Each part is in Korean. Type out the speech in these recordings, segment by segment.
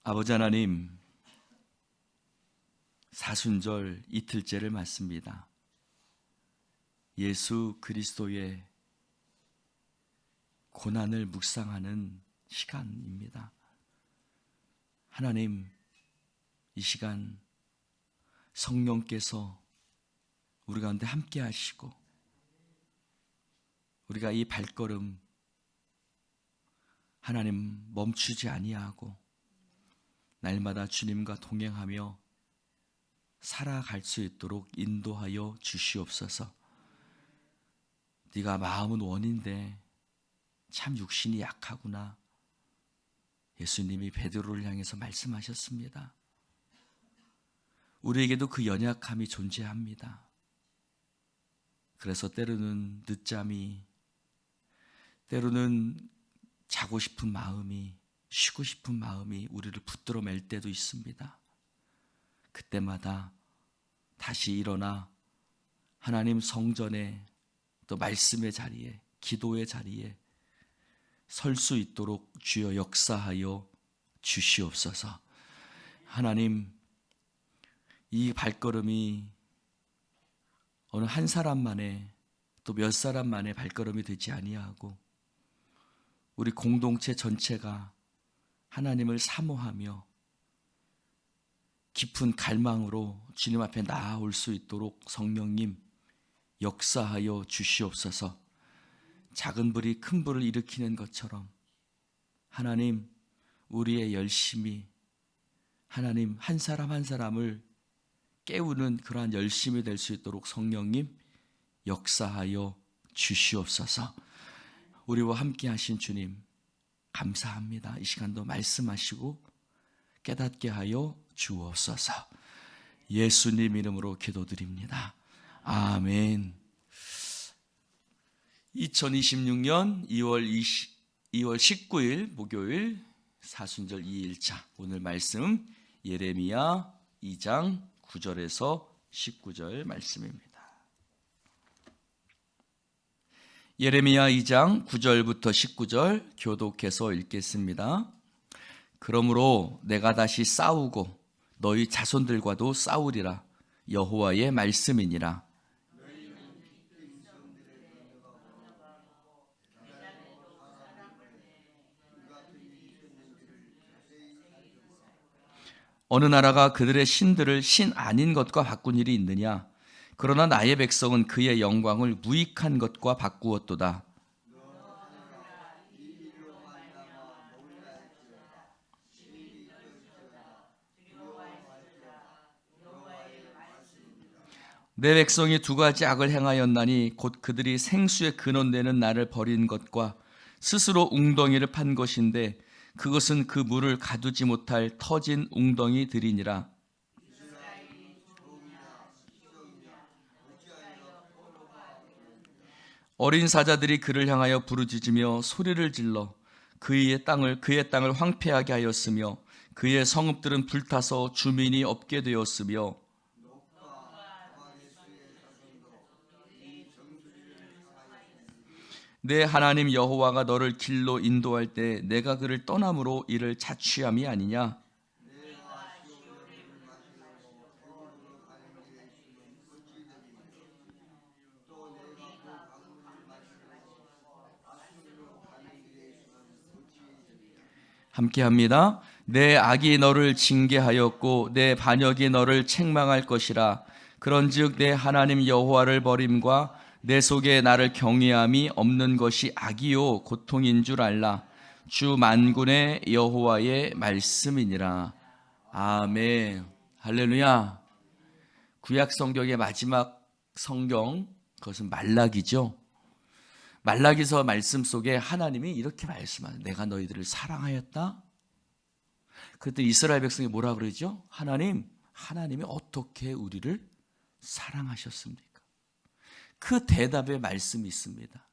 아버지 하나님, 사순절 이틀째를 맞습니다. 예수 그리스도의 고난을 묵상하는 시간입니다. 하나님, 이 시간 성령께서 우리 가운데 함께 하시고 우리가 이 발걸음 하나님 멈추지 아니하고 날마다 주님과 동행하며 살아갈 수 있도록 인도하여 주시옵소서. 네가 마음은 원인데 참 육신이 약하구나. 예수님이 베드로를 향해서 말씀하셨습니다. 우리에게도 그 연약함이 존재합니다. 그래서 때로는 늦잠이, 때로는 자고 싶은 마음이, 쉬고 싶은 마음이 우리를 붙들어 맬 때도 있습니다. 그때마다 다시 일어나 하나님 성전에, 또 말씀의 자리에, 기도의 자리에 설 수 있도록 주여 역사하여 주시옵소서. 하나님, 이 발걸음이 어느 한 사람만의, 또 몇 사람만의 발걸음이 되지 아니하고 우리 공동체 전체가 하나님을 사모하며 깊은 갈망으로 주님 앞에 나아올 수 있도록 성령님 역사하여 주시옵소서. 작은 불이 큰 불을 일으키는 것처럼 하나님, 우리의 열심이 하나님 한 사람 한 사람을 깨우는 그러한 열심이 될 수 있도록 성령님 역사하여 주시옵소서. 우리와 함께 하신 주님 감사합니다. 이 시간도 말씀하시고 깨닫게 하여 주옵소서. 예수님 이름으로 기도드립니다. 아멘. 2026년 2월 19일 목요일 사순절 2일차, 오늘 말씀 예레미야 2장 9절에서 19절 말씀입니다. 예레미야 2장 9절부터 19절 교독해서 읽겠습니다. 그러므로 내가 다시 싸우고 너희 자손들과도 싸우리라. 여호와의 말씀이니라. 어느 나라가 그들의 신들을 신 아닌 것과 바꾼 일이 있느냐? 그러나 나의 백성은 그의 영광을 무익한 것과 바꾸었도다. 내 백성이 두 가지 악을 행하였나니 곧 그들이 생수의 근원되는 나를 버린 것과 스스로 웅덩이를 판 것인데 그것은 그 물을 가두지 못할 터진 웅덩이들이니라. 어린 사자들이 그를 향하여 부르짖으며 소리를 질러 그의 땅을 황폐하게 하였으며 그의 성읍들은 불타서 주민이 없게 되었으며 내 하나님 여호와가 너를 길로 인도할 때 내가 그를 떠남으로 이를 자취함이 아니냐? 함께합니다. 내 악이 너를 징계하였고 내 반역이 너를 책망할 것이라. 그런즉 내 하나님 여호와를 버림과 내 속에 나를 경외함이 없는 것이 악이요 고통인 줄 알라. 주 만군의 여호와의 말씀이니라. 아멘. 할렐루야. 구약 성경의 마지막 성경, 그것은 말라기죠. 말라기서 말씀 속에 하나님이 이렇게 말씀하세요. 내가 너희들을 사랑하였다. 그때 이스라엘 백성이 뭐라 그러죠? 하나님이 어떻게 우리를 사랑하셨습니까? 그 대답의 말씀이 있습니다.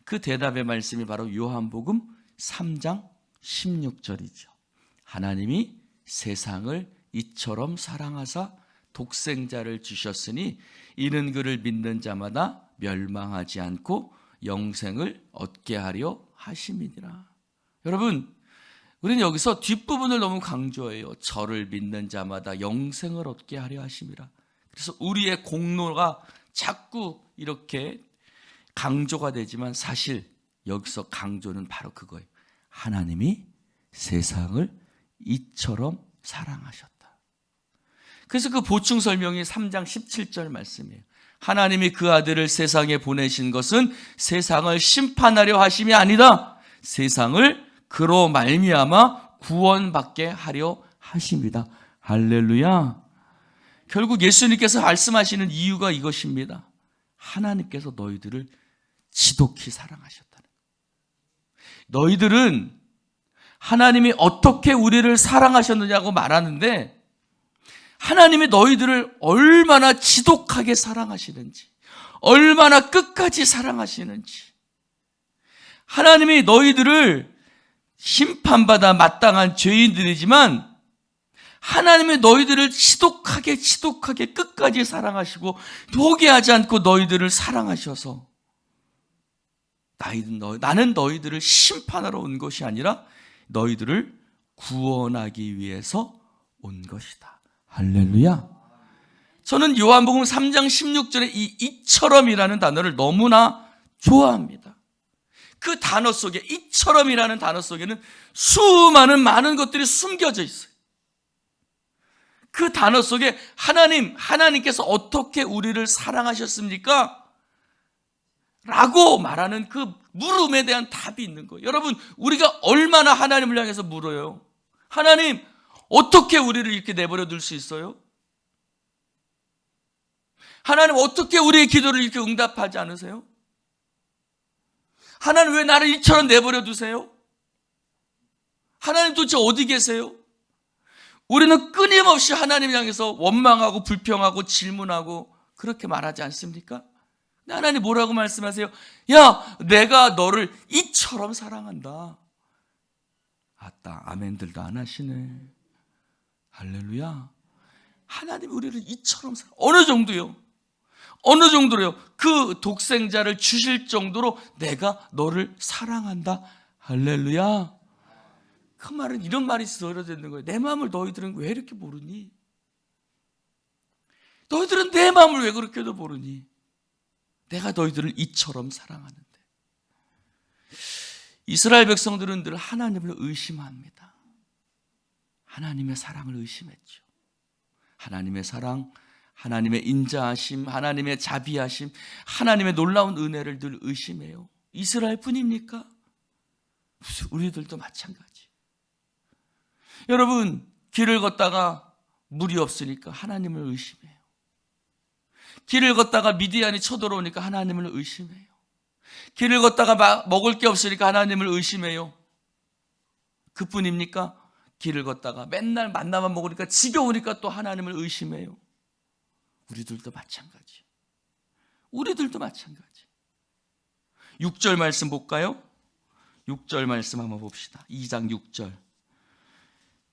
그 대답의 말씀이 바로 요한복음 3장 16절이죠. 하나님이 세상을 이처럼 사랑하사 독생자를 주셨으니 이는 그를 믿는 자마다 멸망하지 않고 영생을 얻게 하려 하심이니라. 여러분, 우리는 여기서 뒷부분을 너무 강조해요. 저를 믿는 자마다 영생을 얻게 하려 하심이라. 그래서 우리의 공로가 자꾸 이렇게 강조가 되지만 사실 여기서 강조는 바로 그거예요. 하나님이 세상을 이처럼 사랑하셨다. 그래서 그 보충 설명이 3장 17절 말씀이에요. 하나님이 그 아들을 세상에 보내신 것은 세상을 심판하려 하심이 아니다. 세상을 그로 말미암아 구원받게 하려 하십니다. 할렐루야. 결국 예수님께서 말씀하시는 이유가 이것입니다. 하나님께서 너희들을 지독히 사랑하셨다는 거예요. 너희들은 하나님이 어떻게 우리를 사랑하셨느냐고 말하는데 하나님이 너희들을 얼마나 지독하게 사랑하시는지, 얼마나 끝까지 사랑하시는지, 하나님이 너희들을 심판받아 마땅한 죄인들이지만 하나님이 너희들을 지독하게 끝까지 사랑하시고 포기하지 않고 너희들을 사랑하셔서 나는 너희들을 심판하러 온 것이 아니라 너희들을 구원하기 위해서 온 것이다. 할렐루야. 저는 요한복음 3장 16절에 이처럼이라는 단어를 너무나 좋아합니다. 그 단어 속에, 이처럼이라는 단어 속에는 수많은 많은 것들이 숨겨져 있어요. 그 단어 속에 하나님께서 어떻게 우리를 사랑하셨습니까? 라고 말하는 그 물음에 대한 답이 있는 거예요. 여러분, 우리가 얼마나 하나님을 향해서 물어요? 하나님, 어떻게 우리를 이렇게 내버려 둘 수 있어요? 하나님, 어떻게 우리의 기도를 이렇게 응답하지 않으세요? 하나님, 왜 나를 이처럼 내버려 두세요? 하나님 도대체 어디 계세요? 우리는 끊임없이 하나님 향해서 원망하고 불평하고 질문하고 그렇게 말하지 않습니까? 근데 하나님 뭐라고 말씀하세요? 야, 내가 너를 이처럼 사랑한다. 아따, 아멘들도 안 하시네. 할렐루야. 하나님 우리를 이처럼 어느 정도요? 어느 정도로요? 그 독생자를 주실 정도로 내가 너를 사랑한다. 할렐루야. 그 말은 이런 말이 있어야 되는 거예요. 내 마음을 너희들은 왜 이렇게 모르니? 너희들은 내 마음을 왜 그렇게도 모르니? 내가 너희들을 이처럼 사랑하는데. 이스라엘 백성들은 늘 하나님을 의심합니다. 하나님의 사랑을 의심했죠. 하나님의 사랑, 하나님의 인자하심, 하나님의 자비하심, 하나님의 놀라운 은혜를 늘 의심해요. 이스라엘 뿐입니까? 우리들도 마찬가지. 여러분, 길을 걷다가 물이 없으니까 하나님을 의심해요. 길을 걷다가 미디안이 쳐들어오니까 하나님을 의심해요. 길을 걷다가 먹을 게 없으니까 하나님을 의심해요. 그뿐입니까? 길을 걷다가 맨날 만나만 먹으니까 지겨우니까 또 하나님을 의심해요. 우리들도 마찬가지. 우리들도 마찬가지. 6절 말씀 볼까요? 6절 말씀 한번 봅시다. 2장 6절.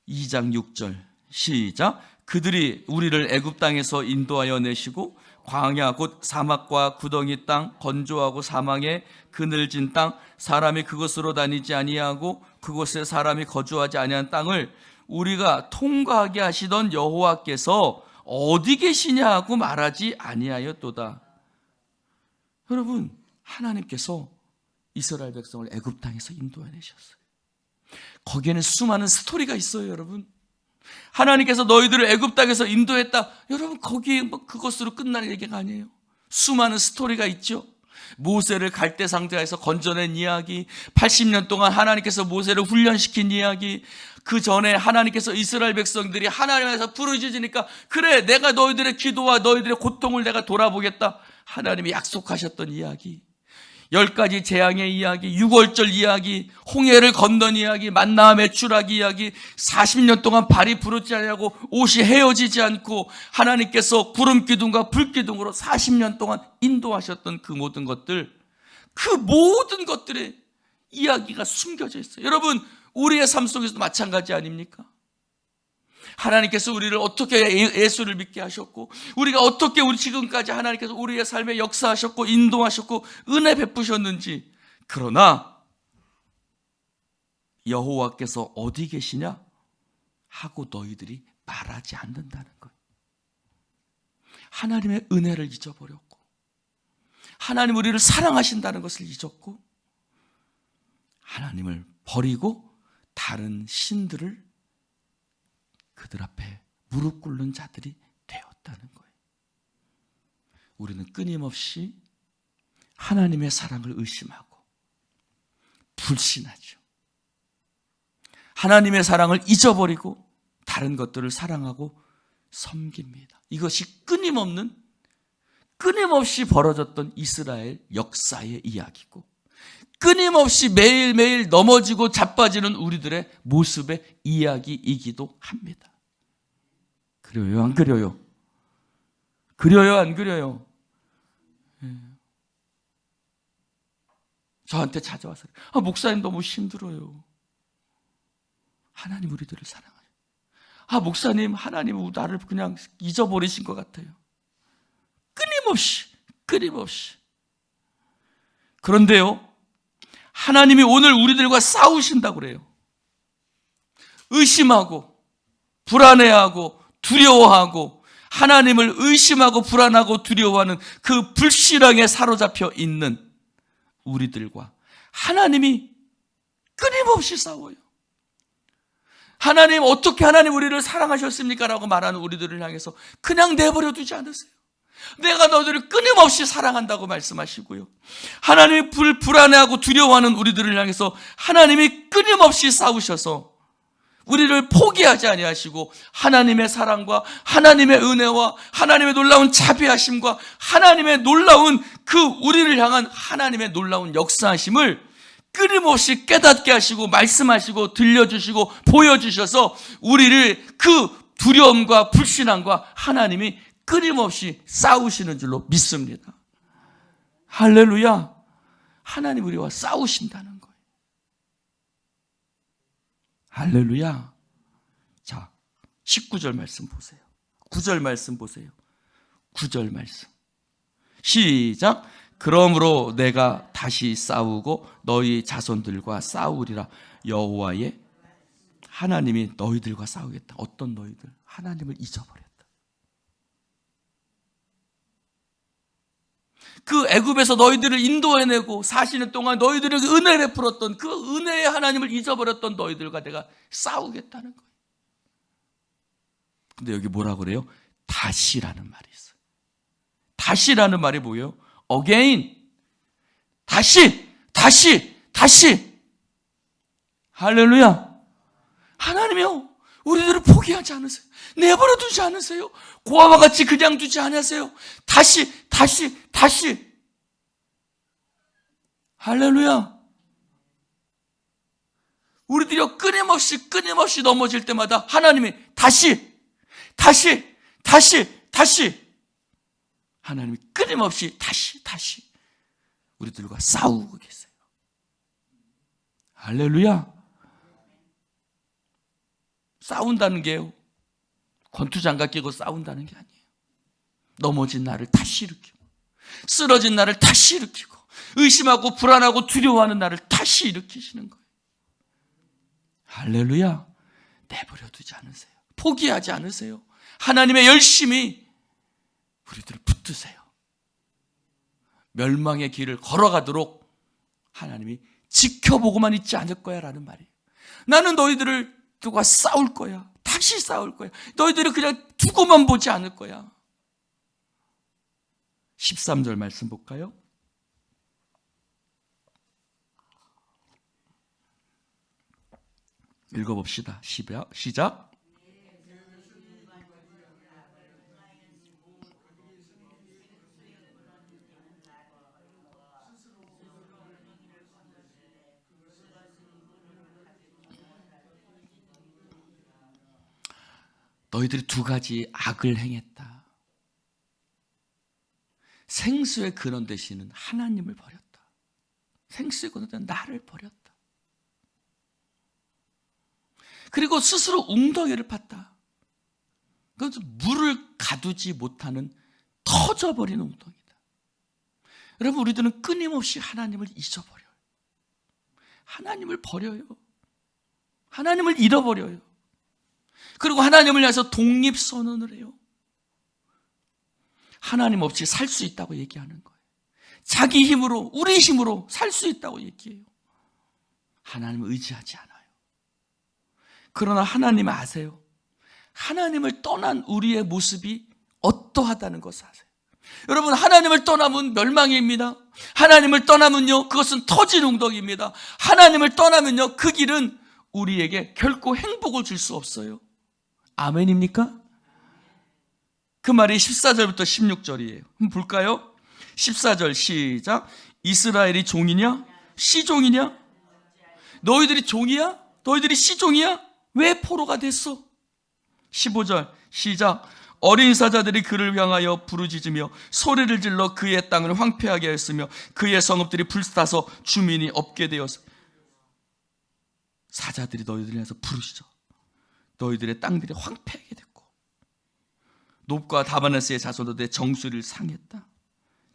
2장 6절 시작. 그들이 우리를 애굽 땅에서 인도하여 내시고 광야 곧 사막과 구덩이 땅, 건조하고 사망의 그늘진 땅, 사람이 그곳으로 다니지 아니하고 그곳에 사람이 거주하지 아니한 땅을 우리가 통과하게 하시던 여호와께서 어디 계시냐 하고 말하지 아니하였도다. 여러분, 하나님께서 이스라엘 백성을 애굽 땅에서 인도해 내셨어요. 거기에는 수많은 스토리가 있어요, 여러분. 하나님께서 너희들을 애굽 땅에서 인도했다. 여러분, 거기 그것으로 끝날 얘기가 아니에요. 수많은 스토리가 있죠. 모세를 갈대 상자에서 건져낸 이야기, 80년 동안 하나님께서 모세를 훈련시킨 이야기, 그 전에 하나님께서 이스라엘 백성들이 하나님에서 부르짖으니까 그래, 내가 너희들의 기도와 너희들의 고통을 내가 돌아보겠다. 하나님이 약속하셨던 이야기, 10가지 재앙의 이야기, 6월절 이야기, 홍해를 건넌 이야기, 만나 매출하기 이야기, 40년 동안 발이 부르지 않고 옷이 헤어지지 않고 하나님께서 구름 기둥과 불 기둥으로 40년 동안 인도하셨던 그 모든 것들, 그 모든 것들의 이야기가 숨겨져 있어요. 여러분, 우리의 삶 속에서도 마찬가지 아닙니까? 하나님께서 우리를 어떻게 예수를 믿게 하셨고, 우리가 어떻게 우리 지금까지 하나님께서 우리의 삶에 역사하셨고 인도하셨고 은혜 베푸셨는지. 그러나 여호와께서 어디 계시냐 하고 너희들이 말하지 않는다는 거예요. 하나님의 은혜를 잊어버렸고, 하나님 우리를 사랑하신다는 것을 잊었고, 하나님을 버리고 다른 신들을 그들 앞에 무릎 꿇는 자들이 되었다는 거예요. 우리는 끊임없이 하나님의 사랑을 의심하고 불신하죠. 하나님의 사랑을 잊어버리고 다른 것들을 사랑하고 섬깁니다. 이것이 끊임없이 벌어졌던 이스라엘 역사의 이야기고, 끊임없이 매일매일 넘어지고 자빠지는 우리들의 모습의 이야기이기도 합니다. 그래요, 안 그래요? 그래요, 안 그래요? 저한테 찾아와서 목사님 너무 힘들어요. 하나님 우리들을 사랑해요. 목사님, 하나님 나를 그냥 잊어버리신 것 같아요. 끊임없이. 그런데요, 하나님이 오늘 우리들과 싸우신다고 그래요. 의심하고 불안해하고 두려워하고 하나님을 의심하고 불안하고 두려워하는 그 불신앙에 사로잡혀 있는 우리들과 하나님이 끊임없이 싸워요. 하나님, 어떻게 하나님 우리를 사랑하셨습니까? 라고 말하는 우리들을 향해서 그냥 내버려 두지 않으세요. 내가 너희들을 끊임없이 사랑한다고 말씀하시고요. 하나님이 불안해하고 두려워하는 우리들을 향해서 하나님이 끊임없이 싸우셔서 우리를 포기하지 아니하시고 하나님의 사랑과 하나님의 은혜와 하나님의 놀라운 자비하심과 하나님의 놀라운 그 우리를 향한 하나님의 놀라운 역사하심을 끊임없이 깨닫게 하시고 말씀하시고 들려주시고 보여주셔서 우리를 그 두려움과 불신앙과 하나님이 끊임없이 싸우시는 줄로 믿습니다. 할렐루야. 하나님 우리와 싸우신다는 거예요. 할렐루야. 자, 19절 말씀 보세요. 9절 말씀 보세요. 9절 말씀. 시작. 그러므로 내가 다시 싸우고 너희 자손들과 싸우리라. 여호와의 하나님이 너희들과 싸우겠다. 어떤 너희들? 하나님을 잊어버렸다. 그 애굽에서 너희들을 인도해내고 40년 동안 너희들에게 은혜를 베풀었던 그 은혜의 하나님을 잊어버렸던 너희들과 내가 싸우겠다는 거예요. 근데 여기 뭐라고 그래요? 다시라는 말이 있어요. 다시라는 말이 뭐예요? again. 다시. 할렐루야. 하나님이요, 우리들을 포기하지 않으세요. 내버려 두지 않으세요. 고아와 같이 그냥 두지 않으세요. 다시. 할렐루야. 우리들이 끊임없이 넘어질 때마다 하나님이 다시 하나님이 끊임없이 다시 우리들과 싸우고 계세요. 할렐루야. 싸운다는 게요, 권투장갑 끼고 싸운다는 게 아니에요. 넘어진 나를 다시 일으키고, 쓰러진 나를 다시 일으키고, 의심하고 불안하고 두려워하는 나를 다시 일으키시는 거예요. 할렐루야. 내버려 두지 않으세요. 포기하지 않으세요. 하나님의 열심히 우리들을 붙드세요. 멸망의 길을 걸어가도록 하나님이 지켜보고만 있지 않을 거야 라는 말이에요. 나는 너희들과 싸울 거야. 다시 싸울 거야. 너희들을 그냥 두고만 보지 않을 거야. 13절 말씀 볼까요? 읽어봅시다. 시작. 너희들이 두 가지 악을 행했다. 생수의 근원 되시는 하나님을 버렸다. 생수의 근원 되는 나를 버렸다. 그리고 스스로 웅덩이를 팠다. 그것은 물을 가두지 못하는 터져버리는 웅덩이다. 여러분, 우리들은 끊임없이 하나님을 잊어버려요. 하나님을 버려요. 하나님을 잃어버려요. 그리고 하나님을 위해서 독립선언을 해요. 하나님 없이 살 수 있다고 얘기하는 거예요. 자기 힘으로, 우리 힘으로 살 수 있다고 얘기해요. 하나님을 의지하지 않아요. 그러나 하나님 아세요? 하나님을 떠난 우리의 모습이 어떠하다는 것을 아세요? 여러분, 하나님을 떠나면 멸망입니다. 하나님을 떠나면요, 그것은 터진 웅덩이입니다. 하나님을 떠나면요, 그 길은 우리에게 결코 행복을 줄 수 없어요. 아멘입니까? 그 말이 14절부터 16절이에요. 한번 볼까요? 14절 시작. 이스라엘이 종이냐? 시종이냐? 너희들이 종이야? 너희들이 시종이야? 왜 포로가 됐어? 15절 시작. 어린 사자들이 그를 향하여 부르짖으며 소리를 질러 그의 땅을 황폐하게 하였으며 그의 성읍들이 불타서 주민이 없게 되어서. 사자들이 너희들을 향해서 부르짖어. 너희들의 땅들이 황폐하게 됐고 놉과 다바네스의 자손도 내 정수리를 상했다.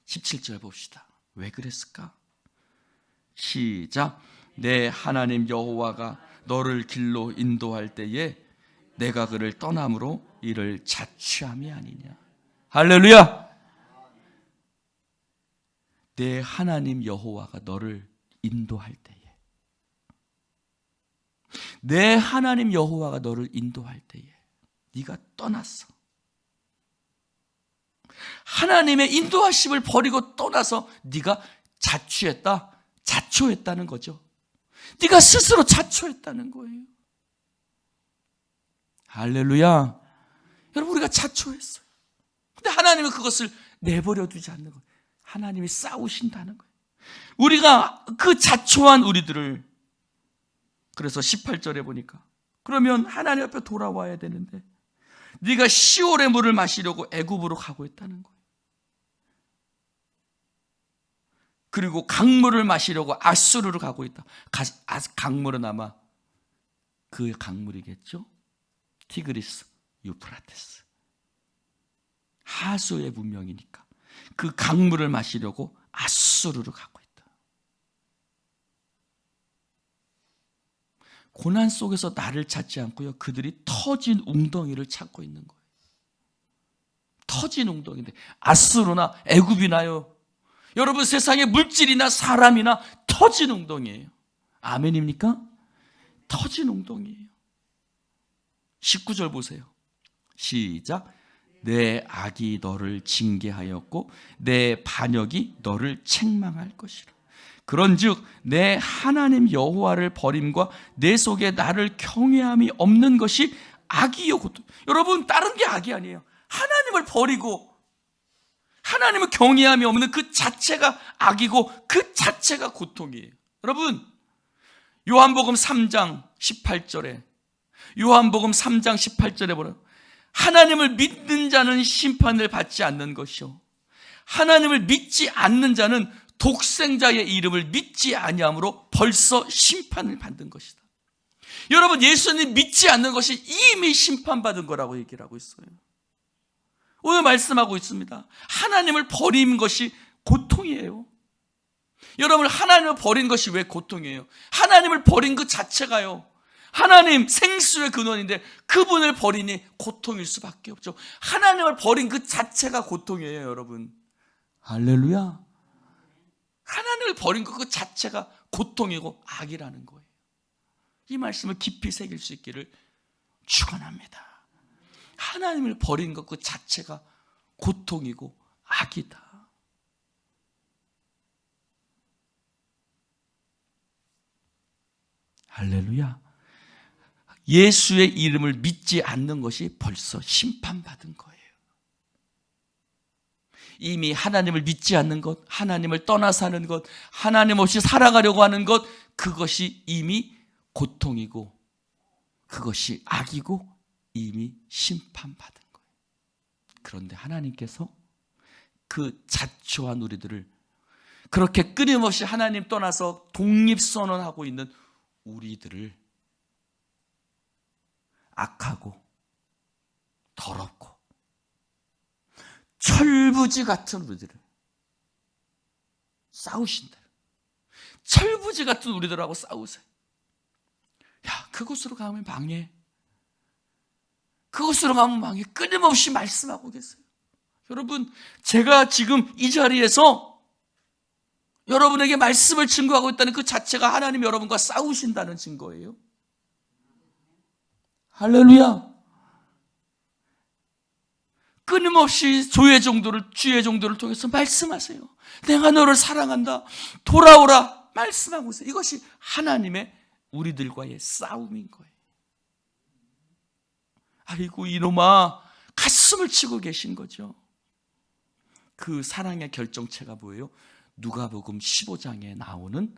17절 봅시다. 왜 그랬을까? 시작. 내 하나님 여호와가 너를 길로 인도할 때에 내가 그를 떠남으로 이를 자취함이 아니냐. 할렐루야. 내 하나님 여호와가 너를 인도할 때에, 내 하나님 여호와가 너를 인도할 때에 네가 떠났어. 하나님의 인도하심을 버리고 떠나서 네가 자취했다, 자초했다는 거죠. 네가 스스로 자초했다는 거예요. 할렐루야. 여러분, 우리가 자초했어요. 근데 하나님은 그것을 내버려 두지 않는 거예요. 하나님이 싸우신다는 거예요. 우리가 그 자초한 우리들을, 그래서 18절에 보니까 그러면 하나님 앞에 돌아와야 되는데 네가 시올의 물을 마시려고 애굽으로 가고 있다는 거예요. 그리고 강물을 마시려고 아수르로 가고 있다. 강물은 아마 그 강물이겠죠. 티그리스, 유프라테스. 하수의 문명이니까 그 강물을 마시려고 아수르로 가고 있다. 고난 속에서 나를 찾지 않고요, 그들이 터진 웅덩이를 찾고 있는 거예요. 터진 웅덩이인데 아수르나 애굽이나요, 여러분, 세상에 물질이나 사람이나 터진 웅덩이에요. 아멘입니까? 터진 웅덩이에요. 19절 보세요. 시작. 내 악이 너를 징계하였고 내 반역이 너를 책망할 것이라. 그런즉 내 하나님 여호와를 버림과 내 속에 나를 경외함이 없는 것이 악이요 고통. 여러분, 다른 게 악이 아니에요. 하나님을 버리고 하나님을 경외함이 없는 그 자체가 악이고 그 자체가 고통이에요. 여러분, 요한복음 3장 18절에 보면 하나님을 믿는 자는 심판을 받지 않는 것이요 하나님을 믿지 않는 자는 독생자의 이름을 믿지 아니함으로 벌써 심판을 받는 것이다. 여러분, 예수님 믿지 않는 것이 이미 심판받은 거라고 얘기를 하고 있어요. 오늘 말씀하고 있습니다. 하나님을 버린 것이 고통이에요. 여러분, 하나님을 버린 것이 왜 고통이에요? 하나님을 버린 그 자체가요, 하나님 생수의 근원인데 그분을 버리니 고통일 수밖에 없죠. 하나님을 버린 그 자체가 고통이에요, 여러분. 할렐루야. 하나님을 버린 것 그 자체가 고통이고 악이라는 거예요. 이 말씀을 깊이 새길 수 있기를 축원합니다. 하나님을 버린 것 그 자체가 고통이고 악이다. 할렐루야. 예수의 이름을 믿지 않는 것이 벌써 심판받은 거예요. 이미 하나님을 믿지 않는 것, 하나님을 떠나 사는 것, 하나님 없이 살아가려고 하는 것, 그것이 이미 고통이고 그것이 악이고 이미 심판받은 거예요. 그런데 하나님께서 그 자초한 우리들을, 그렇게 끊임없이 하나님 떠나서 독립선언하고 있는 우리들을, 악하고 더럽고 철부지 같은 우리들을 싸우신다. 철부지 같은 우리들하고 싸우세요. 야, 그곳으로 가면 망해. 그곳으로 가면 망해. 끊임없이 말씀하고 계세요. 여러분, 제가 지금 이 자리에서 여러분에게 말씀을 증거하고 있다는 그 자체가 하나님이 여러분과 싸우신다는 증거예요. 할렐루야. 끊임없이 주의 정도를 통해서 말씀하세요. 내가 너를 사랑한다. 돌아오라. 말씀하고 있어요. 이것이 하나님의 우리들과의 싸움인 거예요. 아이고 이놈아, 가슴을 치고 계신 거죠. 그 사랑의 결정체가 뭐예요? 누가복음 15장에 나오는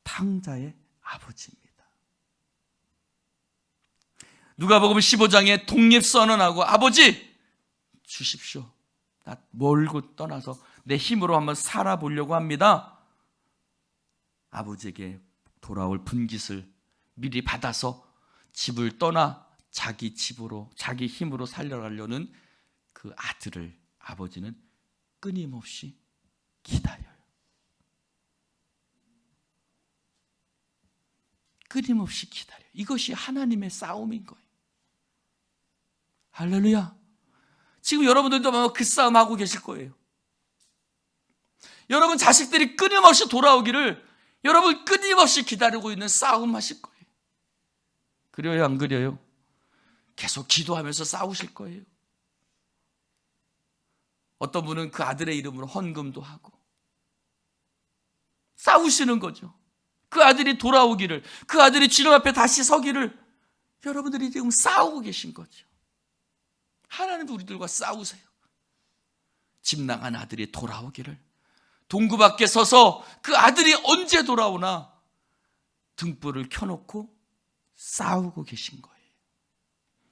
탕자의 아버지입니다. 누가복음 15장에 독립선언하고 아버지 주십시오. 나 멀고 떠나서 내 힘으로 한번 살아보려고 합니다. 아버지에게 돌아올 분깃을 미리 받아서 집을 떠나 자기 집으로 자기 힘으로 살려가려는 그 아들을 아버지는 끊임없이 기다려요. 끊임없이 기다려요. 이것이 하나님의 싸움인 거예요. 할렐루야. 지금 여러분들도 아마 그 싸움하고 계실 거예요. 여러분 자식들이 끊임없이 돌아오기를 여러분 끊임없이 기다리고 있는 싸움 하실 거예요. 그래요, 안 그래요? 계속 기도하면서 싸우실 거예요. 어떤 분은 그 아들의 이름으로 헌금도 하고 싸우시는 거죠. 그 아들이 돌아오기를, 그 아들이 주님 앞에 다시 서기를 여러분들이 지금 싸우고 계신 거죠. 하나님도 우리들과 싸우세요. 집 나간 아들이 돌아오기를, 동구 밖에 서서 그 아들이 언제 돌아오나 등불을 켜놓고 싸우고 계신 거예요.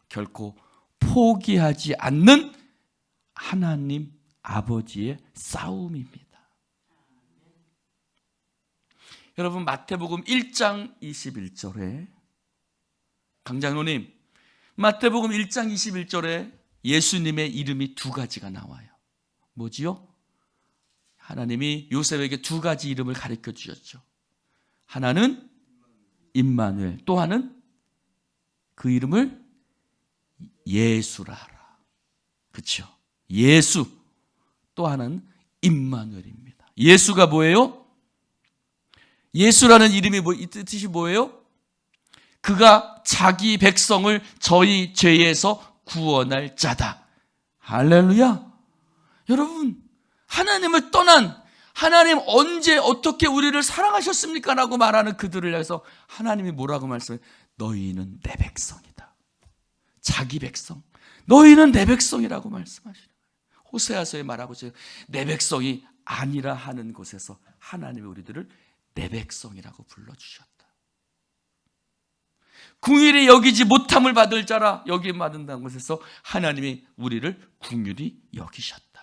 결코 포기하지 않는 하나님 아버지의 싸움입니다. 여러분 마태복음 1장 21절에 강장로님, 마태복음 1장 21절에 예수님의 이름이 두 가지가 나와요. 뭐지요? 하나님이 요셉에게 두 가지 이름을 가르쳐 주셨죠. 하나는 임마누엘, 또 하나는 그 이름을 예수라라. 그렇죠? 예수, 또 하나는 임마누엘입니다. 예수가 뭐예요? 예수라는 이름이 뜻이 뭐예요? 그가 자기 백성을 저희 죄에서 구원할 자다. 할렐루야. 여러분, 하나님을 떠난, 하나님 언제 어떻게 우리를 사랑하셨습니까? 라고 말하는 그들을 향해서 하나님이 뭐라고 말씀해요? 너희는 내 백성이다. 자기 백성, 너희는 내 백성이라고 말씀하시는 거예요. 호세아서에 말하고 있어요. 내 백성이 아니라 하는 곳에서 하나님이 우리들을 내 백성이라고 불러주셨다. 긍휼히 여기지 못함을 받을 자라 여기 받는다는 곳에서 하나님이 우리를 긍휼히 여기셨다.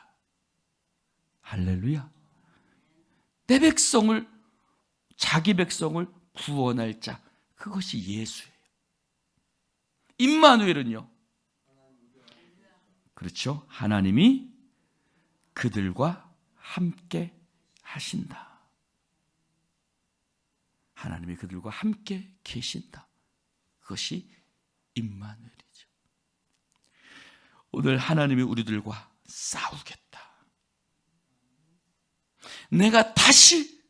할렐루야. 내 백성을, 자기 백성을 구원할 자, 그것이 예수예요. 임마누엘은요, 그렇죠, 하나님이 그들과 함께 하신다. 하나님이 그들과 함께 계신다. 그것이 임마누엘이죠. 오늘 하나님이 우리들과 싸우겠다. 내가 다시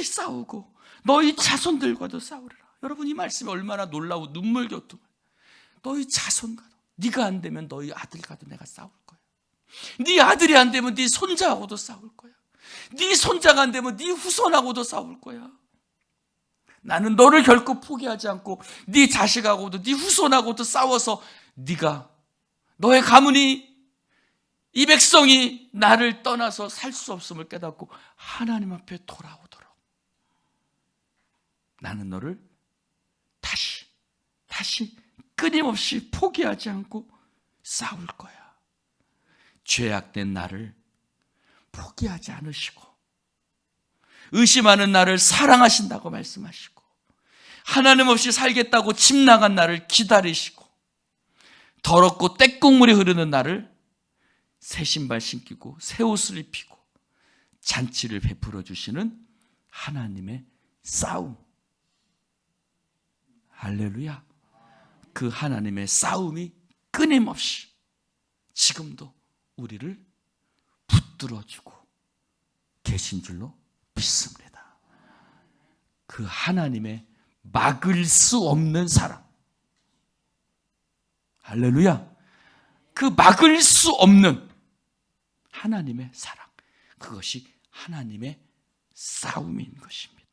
싸우고 너희 자손들과도 싸우리라. 여러분, 이 말씀이 얼마나 놀라워 눈물겨도. 너희 자손과도, 네가 안 되면 너희 아들과도 내가 싸울 거야. 네 아들이 안 되면 네 손자하고도 싸울 거야. 네 손자가 안 되면 네 후손하고도 싸울 거야. 나는 너를 결코 포기하지 않고 네 자식하고도 네 후손하고도 싸워서 네가, 너의 가문이, 이 백성이 나를 떠나서 살 수 없음을 깨닫고 하나님 앞에 돌아오도록 나는 너를 다시 끊임없이 포기하지 않고 싸울 거야. 죄악된 나를 포기하지 않으시고 의심하는 나를 사랑하신다고 말씀하시고 하나님 없이 살겠다고 집 나간 나를 기다리시고 더럽고 떼국물이 흐르는 나를 새 신발 신기고 새 옷을 입히고 잔치를 베풀어 주시는 하나님의 싸움. 할렐루야. 그 하나님의 싸움이 끊임없이 지금도 우리를 붙들어주고 계신 줄로 믿습니다. 그 하나님의 막을 수 없는 사랑. 할렐루야. 그 막을 수 없는 하나님의 사랑. 그것이 하나님의 싸움인 것입니다.